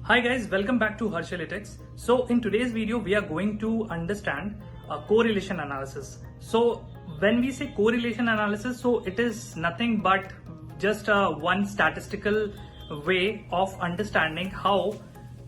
Hi guys, welcome back to Harshelytics. So in today's video, we are going to understand correlation analysis. So when we say correlation analysis, so it is nothing but just one statistical way of understanding how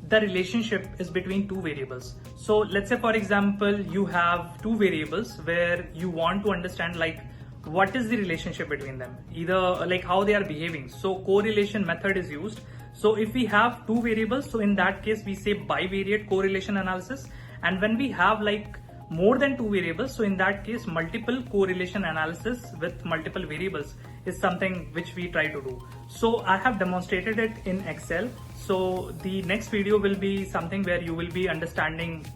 the relationship is between two variables. So let's say for example, you have two variables where you want to understand like what is the relationship between them, either like how they are behaving. So correlation method is used. So if we have two variables, so in that case we say bivariate correlation analysis. And when we have like more than two variables, so in that case multiple correlation analysis with multiple variables is something which we try to do. So I have demonstrated it in Excel. So the next video will be something where you will be understanding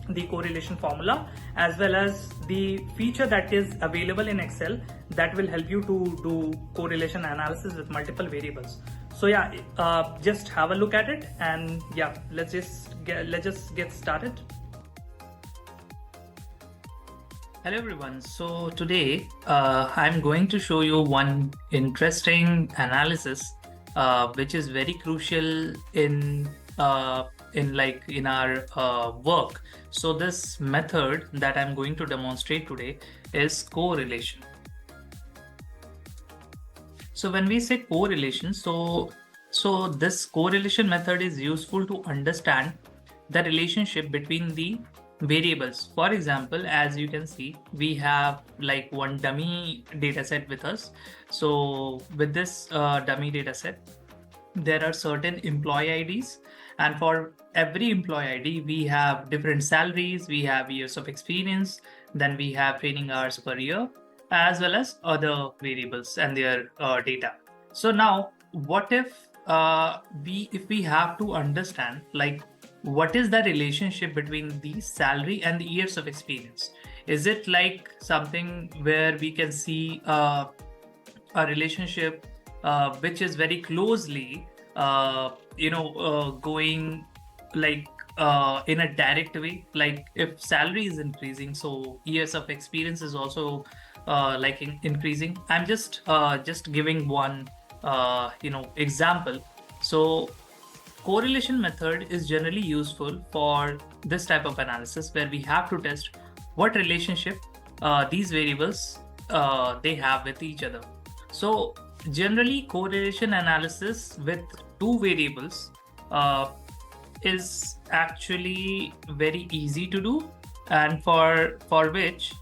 the correlation formula as well as the feature that is available in Excel that will help you to do correlation analysis with multiple variables. So yeah, just have a look at it, and yeah, let's just get started. Hello everyone. So today I'm going to show you one interesting analysis which is very crucial in our work. So this method that I'm going to demonstrate today is correlation. So when we say correlation, so this correlation method is useful to understand the relationship between the variables. For example, as you can see, we have like one dummy data set with us. So with this dummy data set, there are certain employee IDs, and for every employee ID, we have different salaries, we have years of experience, then we have training hours per year, as well as other variables and their data. So now, what if we have to understand like what is the relationship between the salary and the years of experience? Is it like something where we can see a relationship which is very closely going like in a direct way? Like if salary is increasing, so years of experience is also increasing. I'm just giving one example. So correlation method is generally useful for this type of analysis where we have to test what relationship these variables they have with each other. So generally correlation analysis with two variables is actually very easy to do, and for which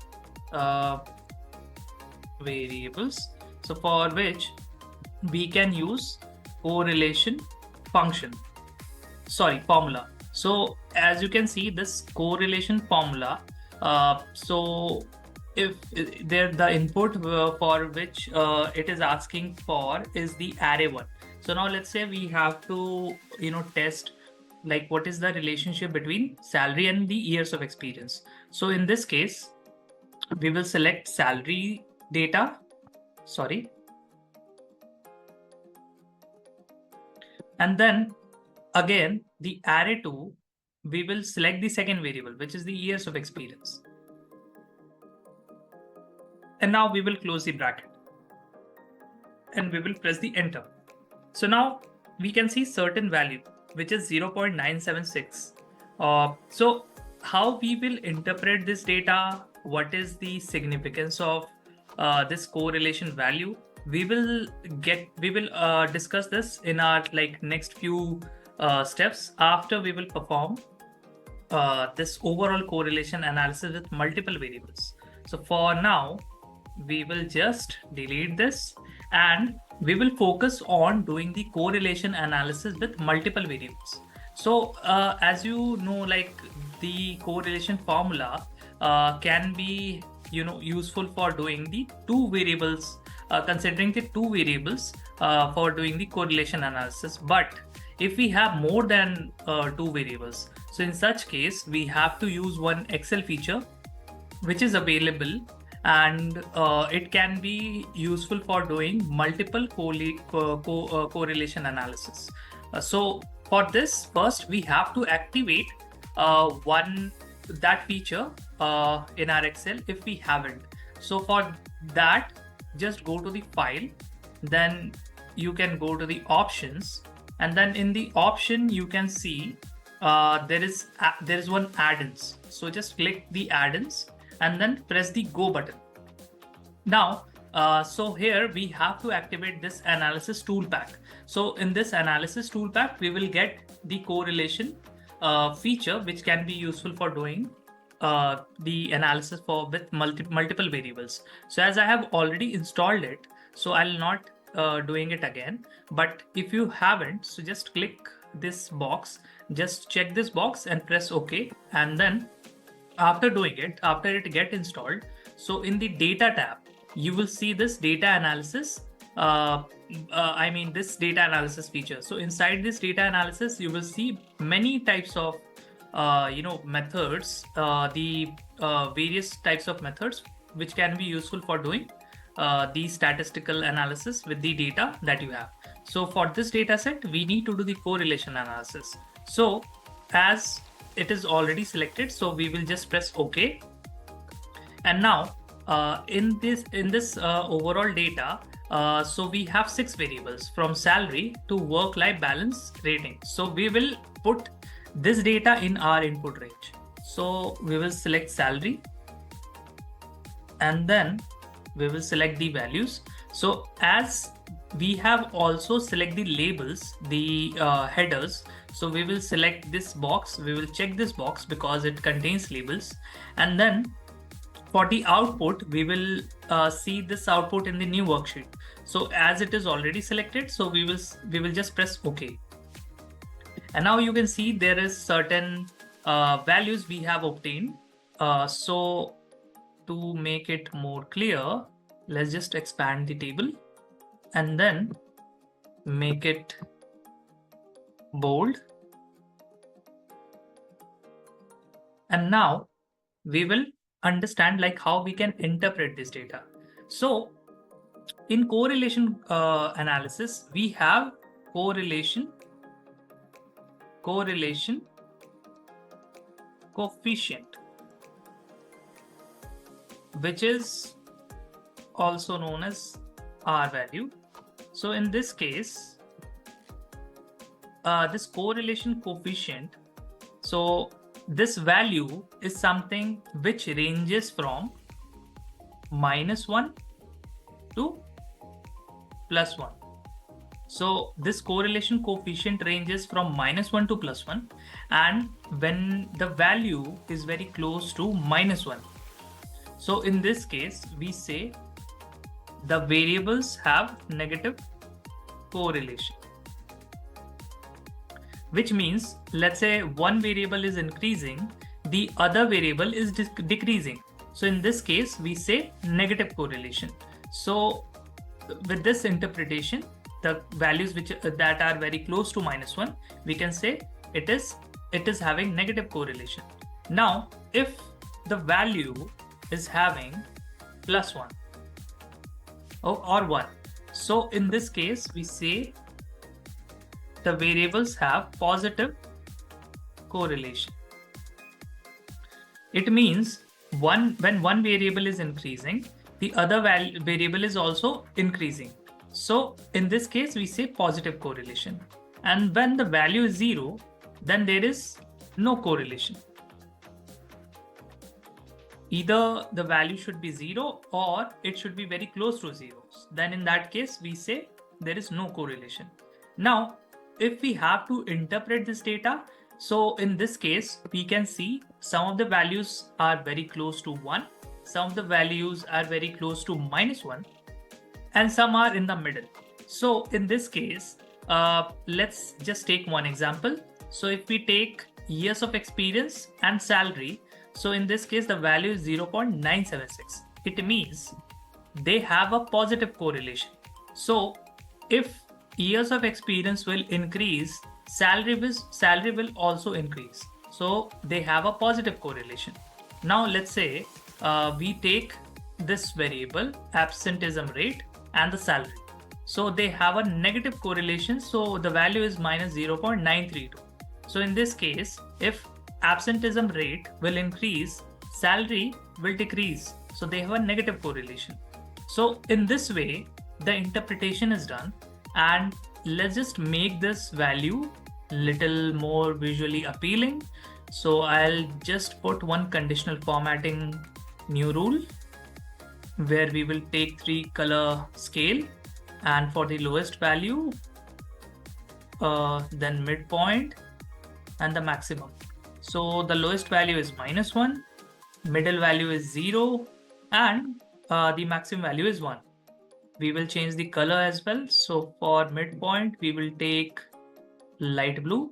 variables, so for which we can use correlation formula. So as you can see, this correlation formula, so if the input for which it is asking for is the array one. So now let's say we have to test like what is the relationship between salary and the years of experience. So in this case, we will select salary data, and then again the array 2, we will select the second variable, which is the years of experience. And now we will close the bracket and we will press the enter. So now we can see certain value, which is 0.976. So how we will interpret this data, what is the significance of this correlation value, we will discuss this in our next few steps after we will perform this overall correlation analysis with multiple variables. So for now, we will just delete this and we will focus on doing the correlation analysis with multiple variables. So as you know, like the correlation formula can be useful for doing the two variables, considering the two variables for doing the correlation analysis. But if we have more than two variables, so in such case we have to use one Excel feature which is available, and it can be useful for doing multiple correlation analysis. So for this, first we have to activate that feature in our Excel if we haven't. So for that, just go to the file, then you can go to the options, And then in the option, you can see there is one add-ins. So just click the add-ins and then press the go button. Now, so here we have to activate this analysis tool pack. So in this analysis tool pack, we will get the correlation feature, which can be useful for doing the analysis with multiple variables. So as I have already installed it, so I'll not doing it again. But if you haven't, so just click this box, just check this box and press OK. And then after doing it, after it get installed, so in the data tab, you will see this data analysis. This data analysis feature. So inside this data analysis, you will see many types of methods, various types of methods which can be useful for doing the statistical analysis with the data that you have. So for this data set, we need to do the correlation analysis. So as it is already selected, so we will just press OK. And now in this overall data, so we have 6 variables from salary to work-life balance rating. So we will put this data in our input range. So we will select salary and then we will select the values. So as we have also select the labels, the headers. So we will select this box. We will check this box because it contains labels. And then for the output, we will see this output in the new worksheet. So as it is already selected, so we will just press OK. And now you can see there is certain values we have obtained. So to make it more clear, let's just expand the table and then make it bold. And now we will understand like how we can interpret this data. So in correlation analysis, we have correlation coefficient, which is also known as R value. So in this case, this correlation coefficient, so this value is something which ranges from -1 to +1. So this correlation coefficient ranges from -1 to +1, and when the value is very close to -1, so in this case we say the variables have negative correlation, which means, let's say one variable is increasing, the other variable is decreasing. So in this case, we say negative correlation. So with this interpretation, the values that are very close to -1, we can say it is having negative correlation. Now, if the value is having +1 or 1, so in this case, we say the variables have positive correlation. It means when one variable is increasing, the other variable is also increasing. So in this case, we say positive correlation. And when the value is 0, then there is no correlation. Either the value should be 0 or it should be very close to 0. Then in that case, we say there is no correlation. Now, if we have to interpret this data, so in this case, we can see some of the values are very close to 1, some of the values are very close to -1, and some are in the middle. So in this case, let's just take one example. So if we take years of experience and salary, so in this case, the value is 0.976. It means they have a positive correlation. So if years of experience will increase, salary will also increase. So they have a positive correlation. Now let's say we take this variable, absenteeism rate, and the salary. So they have a negative correlation. So the value is -0.932. So in this case, if absenteeism rate will increase, salary will decrease. So they have a negative correlation. So in this way, the interpretation is done. And let's just make this value little more visually appealing. So I'll just put one conditional formatting new rule where we will take 3 color scale, and for the lowest value, then midpoint and the maximum. So the lowest value is -1, middle value is 0, and the maximum value is 1. We will change the color as well. So for midpoint, we will take light blue,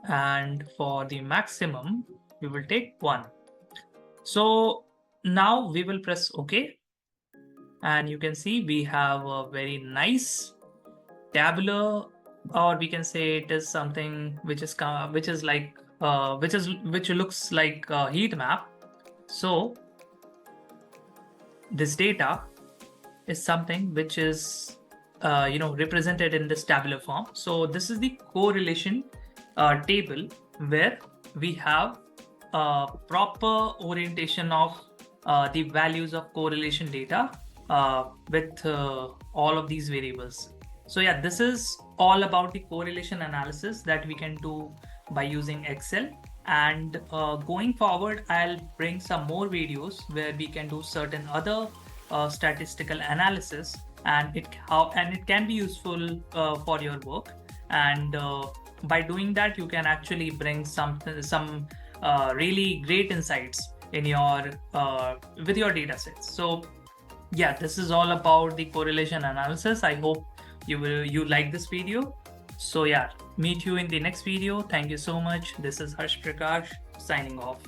and for the maximum, we will take 1. So now we will press OK, and you can see we have a very nice tabular, or we can say it is something which looks like a heat map. So this data is something which is represented in this tabular form. So this is the correlation table where we have a proper orientation of the values of correlation data with all of these variables. So yeah, this is all about the correlation analysis that we can do by using Excel. And going forward, I'll bring some more videos where we can do certain other statistical analysis, and it can be useful for your work. And by doing that, you can actually bring some really great insights in your with your data sets. So yeah, this is all about the correlation analysis. I hope you like this video. So yeah, meet you in the next video. Thank you so much. This is Harsh Prakash signing off.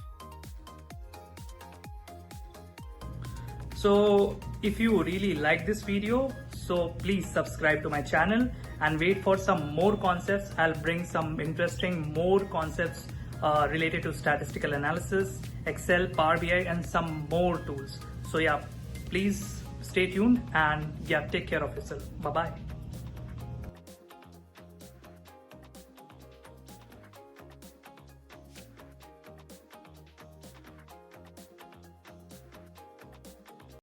So if you really like this video, so please subscribe to my channel and wait for some more concepts. I'll bring some interesting more concepts related to statistical analysis, Excel, Power BI, and some more tools. So yeah, please stay tuned, and yeah, take care of yourself. Bye-bye.